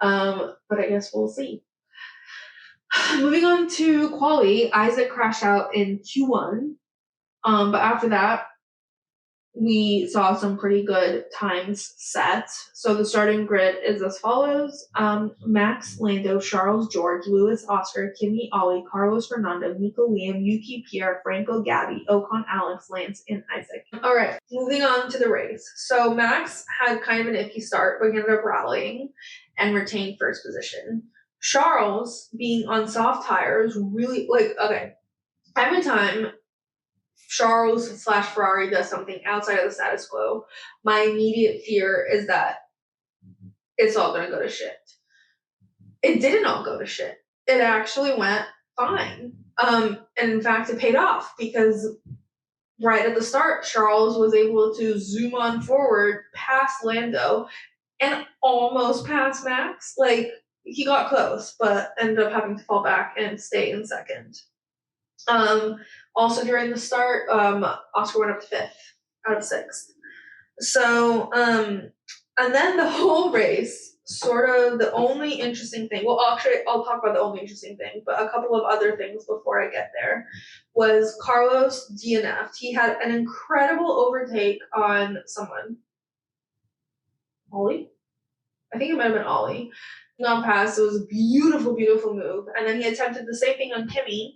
But I guess we'll see. Moving on to quali, Isaac crashed out in Q1. But after that, we saw some pretty good times set. So the starting grid is as follows: Max, Lando, Charles, George, Lewis, Oscar, Kimi, Ollie, Carlos, Fernando, Nico, Liam, Yuki, Pierre, Franco, Gabby, Ocon, Alex, Lance, and Isaac. All right, moving on to the race. So Max had kind of an iffy start, but he ended up rallying and retained first position. Charles, being on soft tires, really every time Charles / Ferrari does something outside of the status quo, my immediate fear is that it's all going to go to shit. It didn't all go to shit. It actually went fine. And in fact, it paid off because right at the start, Charles was able to zoom on forward past Lando and almost past Max. Like, he got close, but ended up having to fall back and stay in second. Also during the start, Oscar went up to fifth out of sixth. So, and then the whole race, sort of the only interesting thing, well, actually, I'll talk about the only interesting thing, but a couple of other things before I get there, was Carlos DNF'd. He had an incredible overtake on someone. Ollie? I think it might have been Ollie. On pass, it was a beautiful, beautiful move. And then he attempted the same thing on Kimi.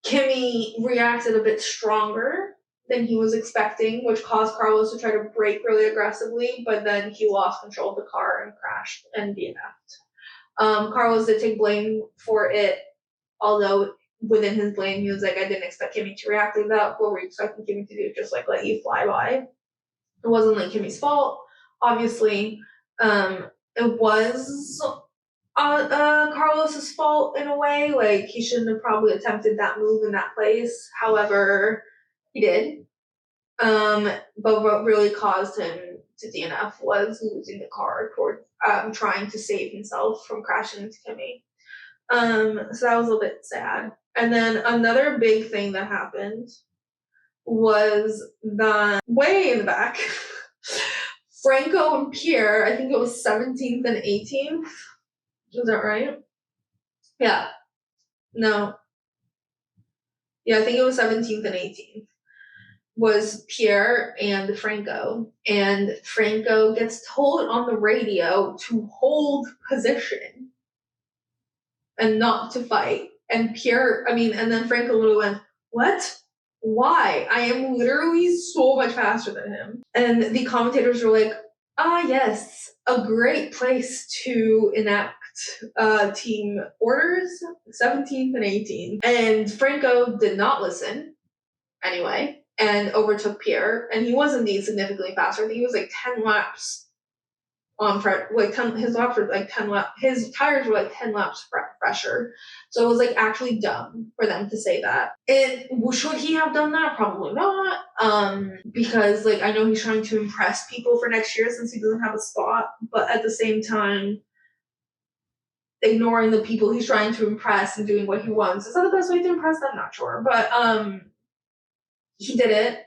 Kimi reacted a bit stronger than he was expecting, which caused Carlos to try to brake really aggressively, but then he lost control of the car and crashed and DNF'd. Carlos did take blame for it, although within his blame, he was like, I didn't expect Kimi to react like that. What were you expecting Kimi to do? Just like let you fly by? It wasn't like Kimi's fault, obviously. It was Carlos's fault in a way. Like, he shouldn't have probably attempted that move in that place. However, he did. But what really caused him to DNF was losing the car toward trying to save himself from crashing into Kimi. So that was a bit sad. And then another big thing that happened was that way in the back, Franco and Pierre, I think it was 17th and 18th. Was that right? Yeah. No. Yeah, I think it was 17th and 18th. Was Pierre and Franco. And Franco gets told on the radio to hold position and not to fight. And and then Franco literally went, what? Why? I am literally so much faster than him. And the commentators were like, yes, a great place to enact team orders, 17th and 18th. And Franco did not listen anyway and overtook Pierre. And he was indeed significantly faster. I think he was like 10 laps on his laps were like 10 laps, his tires were like 10 laps fresher. So it was like actually dumb for them to say that. And should he have done that? Probably not. Because like I know he's trying to impress people for next year since he doesn't have a spot, but at the same time, ignoring the people he's trying to impress and doing what he wants. Is that the best way to impress them? Not sure. But he did it.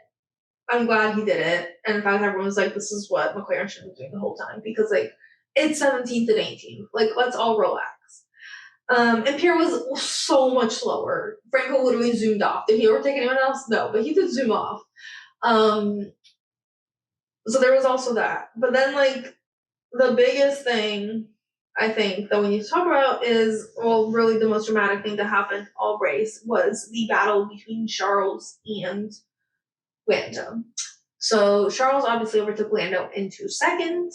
I'm glad he did it. And in fact, everyone's like, this is what McLaren should be doing the whole time. Because, like, it's 17th and 18th. Like, let's all relax. And Pierre was so much slower. Franco literally zoomed off. Did he overtake anyone else? No, but he did zoom off. So there was also that. But then, like, the biggest thing I think that we need to talk about is, well, really the most dramatic thing that happened all race was the battle between Charles and Lando. So Charles obviously overtook Lando into second.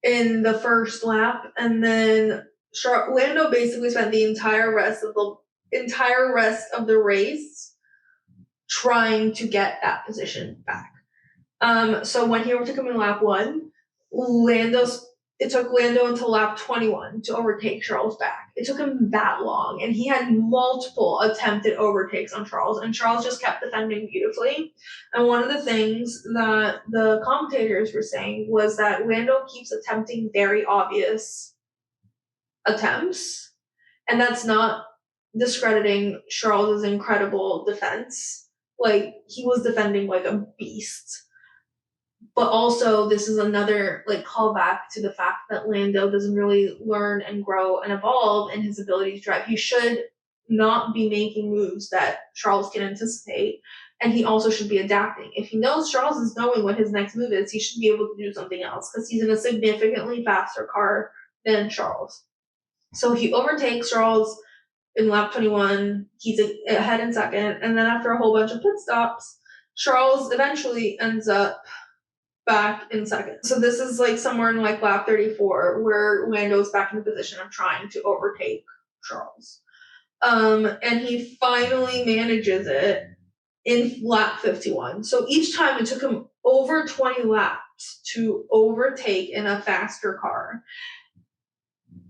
In the first lap, and then Lando basically spent the entire rest of the race trying to get that position back. So when he overtook him in lap 1, it took Lando until lap 21 to overtake Charles back. It took him that long, and he had multiple attempted overtakes on Charles, and Charles just kept defending beautifully. And one of the things that the commentators were saying was that Lando keeps attempting very obvious attempts, and that's not discrediting Charles's incredible defense. Like, he was defending like a beast. But also, this is another like callback to the fact that Lando doesn't really learn and grow and evolve in his ability to drive. He should not be making moves that Charles can anticipate, and he also should be adapting. If he knows Charles is knowing what his next move is, he should be able to do something else because he's in a significantly faster car than Charles. So he overtakes Charles in lap 21. He's ahead in second, and then after a whole bunch of pit stops, Charles eventually ends up back in second. So this is like somewhere in like lap 34 where Lando's back in the position of trying to overtake Charles. And he finally manages it in lap 51. So each time it took him over 20 laps to overtake in a faster car.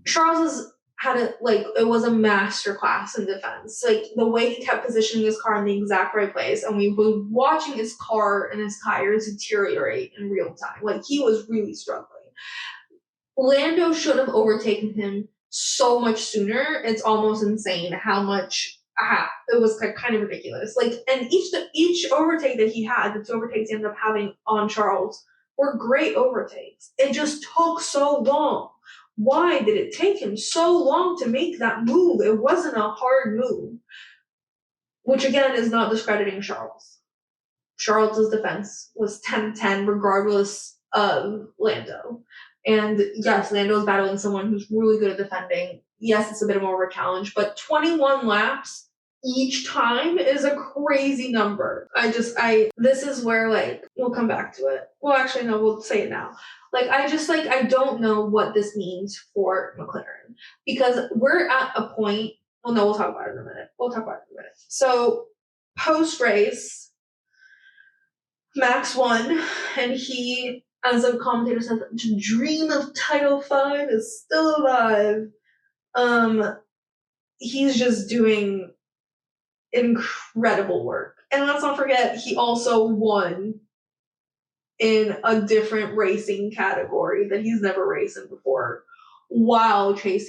Charles it was a masterclass in defense. Like, the way he kept positioning his car in the exact right place, and we were watching his car and his tires deteriorate in real time. Like, he was really struggling. Lando should have overtaken him so much sooner. It's almost insane how much it was kind of ridiculous. Like, and each overtake that he had, the two overtakes he ended up having on Charles, were great overtakes. It just took so long. Why did it take him so long to make that move? It wasn't a hard move. Which, again, is not discrediting Charles. Charles's defense was 10-10 regardless of Lando. And yes, Lando is battling someone who's really good at defending. yes, it's a bit more of a challenge, but 21 laps each time is a crazy number. This is where, like, we'll come back to it. Well, actually, no, we'll say it now. Like, I don't know what this means for McLaren, because we're at a point, well, no, we'll talk about it in a minute. So, post-race, Max won, and he, as a commentator said, the dream of Title V is still alive. He's just doing incredible work. And let's not forget, he also won in a different racing category that he's never raced in before, while trying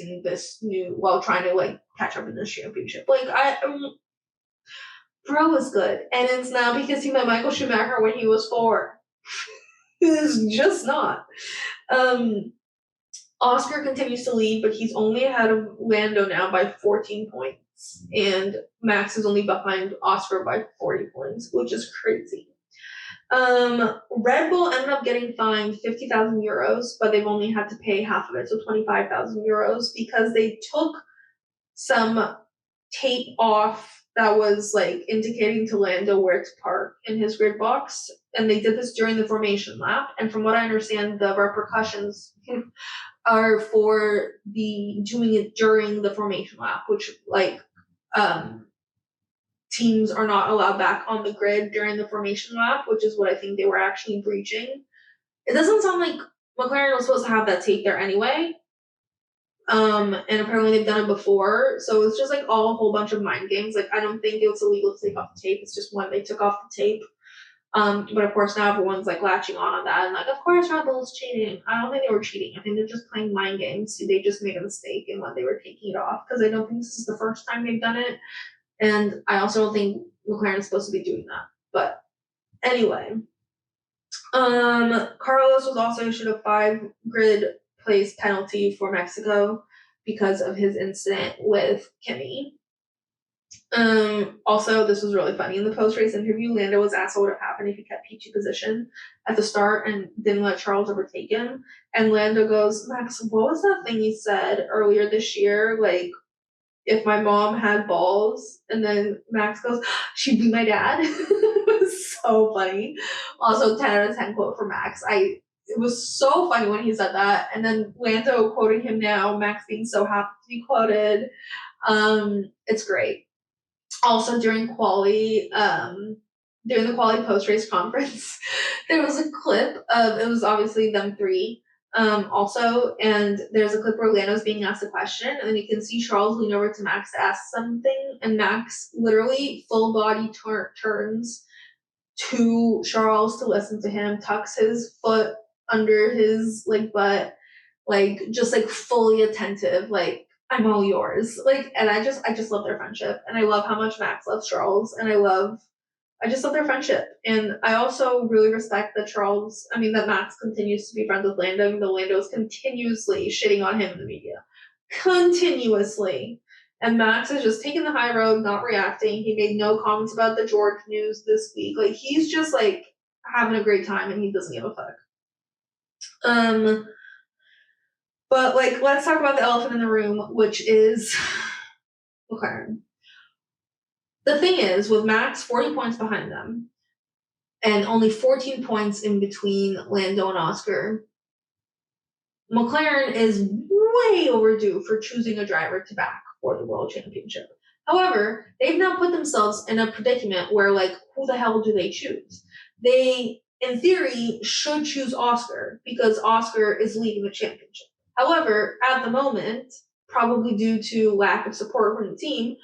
to, like, catch up in this championship. Like, bro is good. And it's not because he met Michael Schumacher when he was 4. It's just not. Oscar continues to lead, but he's only ahead of Lando now by 14 points. And Max is only behind Oscar by 40 points, which is crazy. Red Bull ended up getting fined 50,000 euros, but they've only had to pay half of it, so 25,000 euros, because they took some tape off that was, like, indicating to Lando where to park in his grid box, and they did this during the formation lap. And from what I understand, the repercussions are for doing it during the formation lap, which, like, teams are not allowed back on the grid during the formation lap, which is what I think they were actually breaching. It doesn't sound like McLaren was supposed to have that tape there anyway. And apparently they've done it before, so it's just, like, a whole bunch of mind games. Like, I don't think it was illegal to take off the tape, it's just when they took off the tape. But of course now everyone's, like, latching on that, and, like, of course Red Bull's cheating. I don't think they were cheating. I think they're just playing mind games. They just made a mistake in when they were taking it off, because I don't think this is the first time they've done it. And I also don't think McLaren's supposed to be doing that. But anyway, Carlos was also issued a 5 grid place penalty for Mexico because of his incident with Kimi. Also, this was really funny. In the post-race interview, Lando was asked what would have happened if he kept P2 position at the start and didn't let Charles overtake him. And Lando goes, Max, what was that thing you said earlier this year? Like, if my mom had balls. And then Max goes, she'd be my dad. It was so funny. Also, 10 out of 10 quote for Max. It was so funny when he said that. And then Lando quoting him now, Max being so happy to be quoted. It's great. Also, during the quali post-race conference, there was a clip of, it was obviously them 3, also, and there's a clip where Lando's being asked a question, and then you can see Charles lean over to Max to ask something, and Max literally full body turns to Charles to listen to him, tucks his foot under his, like, butt, like, just, like, fully attentive, like, I'm all yours. Like, and I just love their friendship, and I love how much Max loves Charles, and I just love their friendship. And I also really respect that Max continues to be friends with Lando, even though Lando is continuously shitting on him in the media. Continuously. And Max is just taking the high road, not reacting. He made no comments about the George news this week. Like, he's just, like, having a great time, and he doesn't give a fuck. But, like, let's talk about the elephant in the room, which is McLaren. The thing is, with Max 40 points behind them, and only 14 points in between Lando and Oscar, McLaren is way overdue for choosing a driver to back for the World Championship. However, they've now put themselves in a predicament where, like, who the hell do they choose? They, in theory, should choose Oscar, because Oscar is leading the championship. However, at the moment, probably due to lack of support from the team,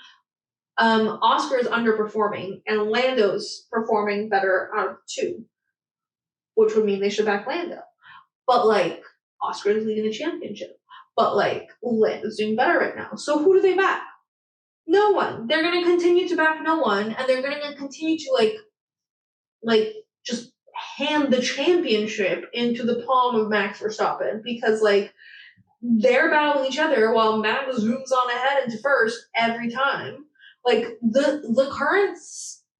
Oscar is underperforming, and Lando's performing better out of 2, which would mean they should back Lando. But, like, Oscar is leading the championship. But, like, Lando's doing better right now. So who do they back? No one. They're going to continue to back no one, and they're going to continue to, like, just hand the championship into the palm of Max Verstappen, because, like, they're battling each other while Max zooms on ahead into first every time. Like, the current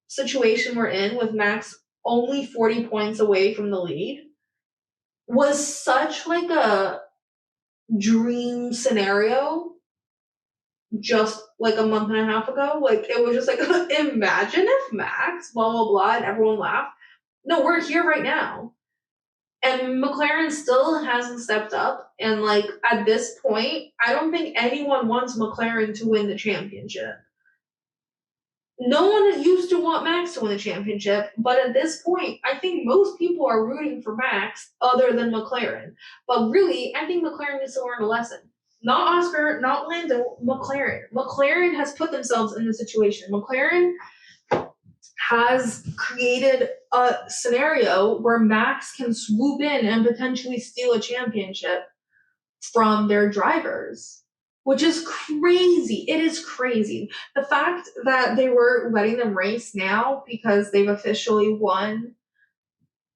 situation we're in with Max only 40 points away from the lead was such, like, a dream scenario just like a month and a half ago. Like, it was just like, imagine if Max, blah, blah, blah, and everyone laughed. No, we're here right now. And McLaren still hasn't stepped up. And like, at this point, I don't think anyone wants McLaren to win the championship. No one used to want Max to win the championship, but at this point, I think most people are rooting for Max other than McLaren. But really, I think McLaren needs to learn a lesson. Not Oscar, not Lando, McLaren. McLaren has put themselves in this situation. McLaren has created a scenario where Max can swoop in and potentially steal a championship from their drivers, which is crazy. It is crazy. The fact that they were letting them race now because they've officially won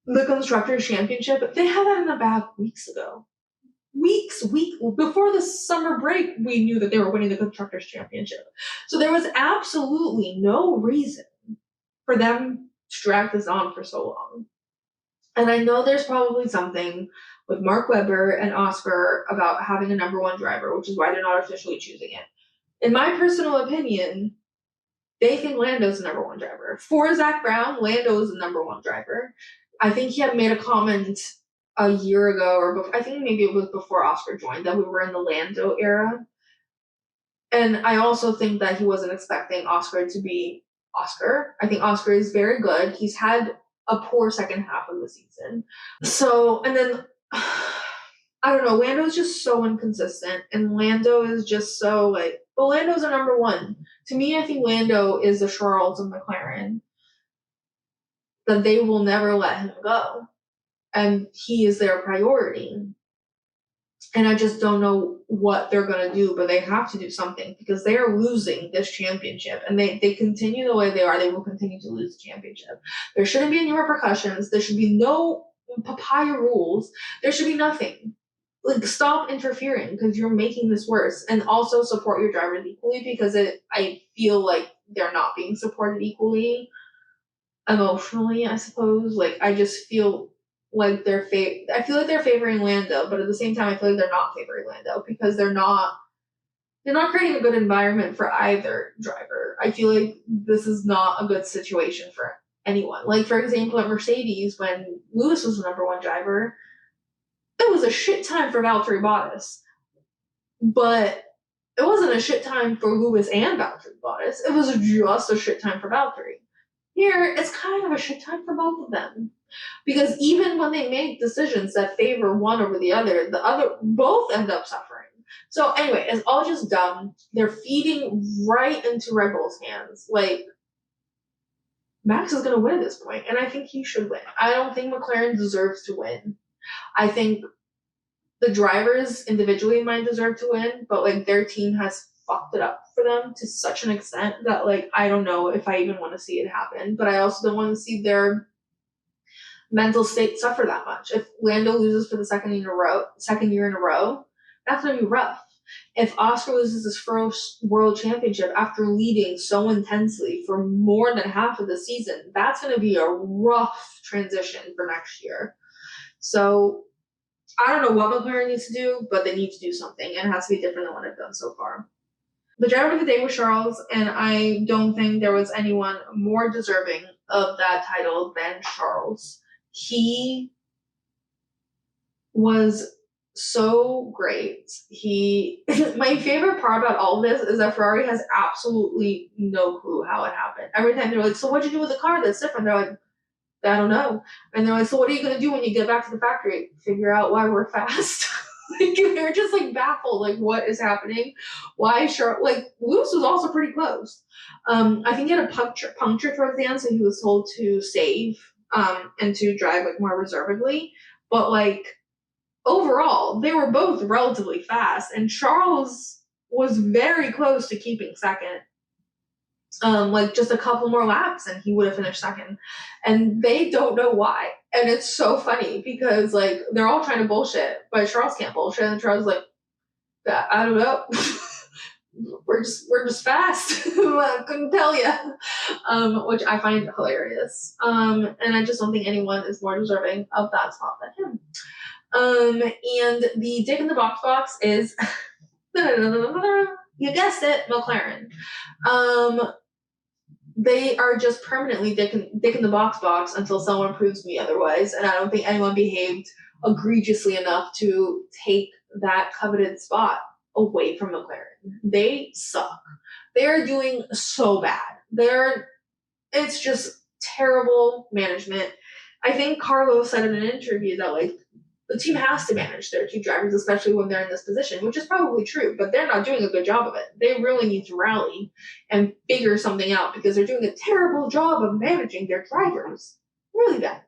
the Constructors' Championship, they had that in the bag weeks ago. Weeks before the summer break, we knew that they were winning the Constructors' Championship. So there was absolutely no reason for them to drag this on for so long. And I know there's probably something with Mark Webber and Oscar about having a number one driver, which is why they're not officially choosing it. In my personal opinion, they think Lando's the number one driver. For Zach Brown, Lando is the number one driver. I think he had made a comment a year ago, or I think maybe it was before Oscar joined, that we were in the Lando era. And I also think that he wasn't expecting Oscar to be Oscar. I think Oscar is very good. He's had a poor second half of the season. So, and then, I don't know, Lando's just so inconsistent, and Lando is just so like, well, Lando's a number one. To me, I think Lando is the Charles of McLaren, that they will never let him go. And he is their priority. And I just don't know what they're going to do, but they have to do something because they are losing this championship. And they continue the way they are, they will continue to lose the championship. There shouldn't be any repercussions. There should be no papaya rules. There should be nothing. Like, stop interfering because you're making this worse. And also support your drivers equally, because I feel like they're not being supported equally emotionally, I suppose. Like, I just feel like I feel like they're favoring Lando, but at the same time, I feel like they're not favoring Lando because they're not creating a good environment for either driver. I feel like this is not a good situation for anyone. Like, for example, at Mercedes, when Lewis was the number one driver, it was a shit time for Valtteri Bottas, but it wasn't a shit time for Lewis and Valtteri Bottas. It was just a shit time for Valtteri. Here, it's kind of a shit time for both of them. Because even when they make decisions that favor one over the other both end up suffering. So anyway, it's all just dumb. They're feeding right into Red Bull's hands. Like, Max is going to win at this point, and I think he should win. I don't think McLaren deserves to win. I think the drivers individually might deserve to win, but like, their team has fucked it up for them to such an extent that, like, I don't know if I even want to see it happen. But I also don't want to see their mental state suffer that much. If Lando loses for the second year in a row, that's going to be rough. If Oscar loses his first world championship after leading so intensely for more than half of the season, that's going to be a rough transition for next year. So I don't know what McLaren needs to do, but they need to do something, and it has to be different than what I've done so far. The driver of the day was Charles, and I don't think there was anyone more deserving of that title than Charles. He was so great. My favorite part about all of this is that Ferrari has absolutely no clue how it happened. Every time they're like, so what'd you do with the car that's different? They're like, I don't know. And they're like, so what are you going to do when you get back to the factory? Figure out why we're fast. Like, they're just like baffled, like, what is happening? Why like, Lewis was also pretty close. I think he had a puncture towards the end, so he was told to save and to drive like more reservedly. But like, overall, they were both relatively fast, and Charles was very close to keeping second. Like, just a couple more laps and he would have finished second. And they don't know why. And it's so funny because, like, they're all trying to bullshit, but Charles can't bullshit. And Charles is like, I don't know. we're just fast. I couldn't tell you. Which I find hilarious. And I just don't think anyone is more deserving of that spot than him. And the Dick in the Box is You guessed it, McLaren. They are just permanently dicking the box until someone proves me otherwise, and I don't think anyone behaved egregiously enough to take that coveted spot away from McLaren. They suck. They're doing so bad. It's just terrible management. I think Carlos said in an interview that like the team has to manage their two drivers, especially when they're in this position, which is probably true, but they're not doing a good job of it. They really need to rally and figure something out because they're doing a terrible job of managing their drivers. Really bad.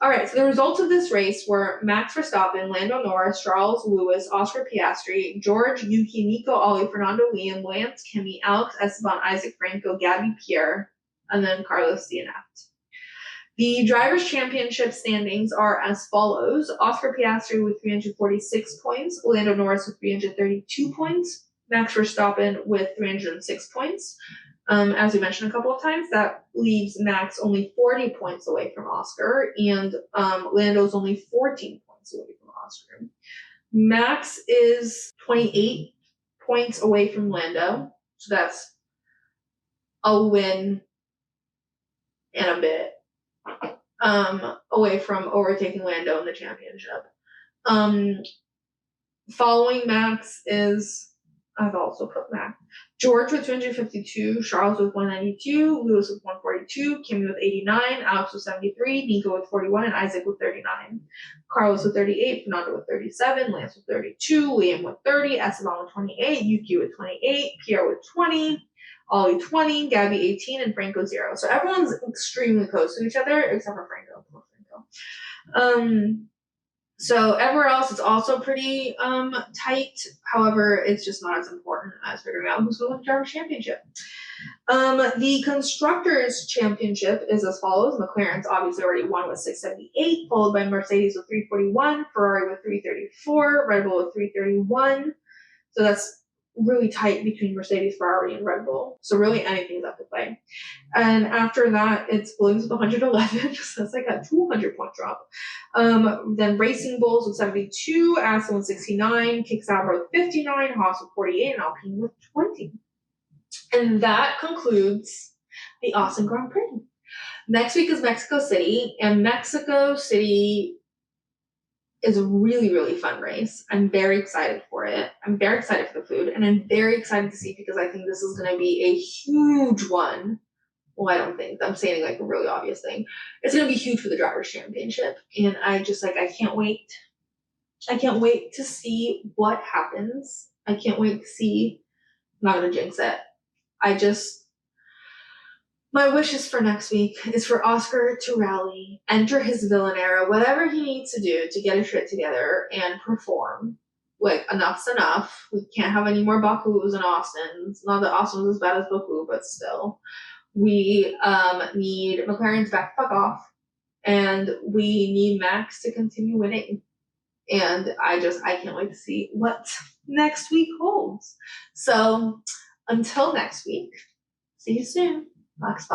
All right, so the results of this race were Max Verstappen, Lando Norris, Charles Lewis, Oscar Piastri, George, Yuki, Nico, Ollie, Fernando, Liam, Lance, Kimi, Alex Esteban, Isaac Franco, Gabby Pierre, and then Carlos DNF'd. The Drivers' Championship standings are as follows. Oscar Piastri with 346 points, Lando Norris with 332 points, Max Verstappen with 306 points. As we mentioned a couple of times, that leaves Max only 40 points away from Oscar, and Lando's only 14 points away from Oscar. Max is 28 points away from Lando, so that's a win and a bit. Away from overtaking Lando in the championship. Following Max is, I've also put Max, George with 252, Charles with 192, Lewis with 142, Kimi with 89, Alex with 73, Nico with 41, and Isaac with 39. Carlos with 38, Fernando with 37, Lance with 32, Liam with 30, Esteban with 28, Yuki with 28, Pierre with 20, Ollie 20, Gabby 18, and Franco 0. So everyone's extremely close to each other except for Franco. So everywhere else it's also pretty tight. However, it's just not as important as figuring out who's going to win the Drivers' Championship. The Constructors' Championship is as follows. McLaren's obviously already won with 678, followed by Mercedes with 341, Ferrari with 334, Red Bull with 331. So that's really tight between Mercedes, Ferrari, and Red Bull. So really anything's up to play. And after that, it's Williams with 111. So that's like a 200-point drop. Then Racing Bulls with 72, Aston with 69, Kick Sauber with 59, Haas with 48, and Alpine with 20. And that concludes the Austin Grand Prix. Next week is Mexico City, and Mexico City is a really, really fun race. I'm very excited for it. I'm very excited for the food, and I'm very excited to see because I think this is going to be a huge one. Well, I don't think. I'm saying like a really obvious thing. It's going to be huge for the Drivers' Championship, and I can't wait. I can't wait to see what happens. I can't wait to see. I'm not going to jinx it. My wishes for next week is for Oscar to rally, enter his villain era, whatever he needs to do to get his shit together and perform. Like, enough's enough. We can't have any more Bakus and Austins. Not that Austin was as bad as Baku, but still. We need McLaren to back the fuck off. And we need Max to continue winning. And I can't wait to see what next week holds. So, until next week, see you soon. Box.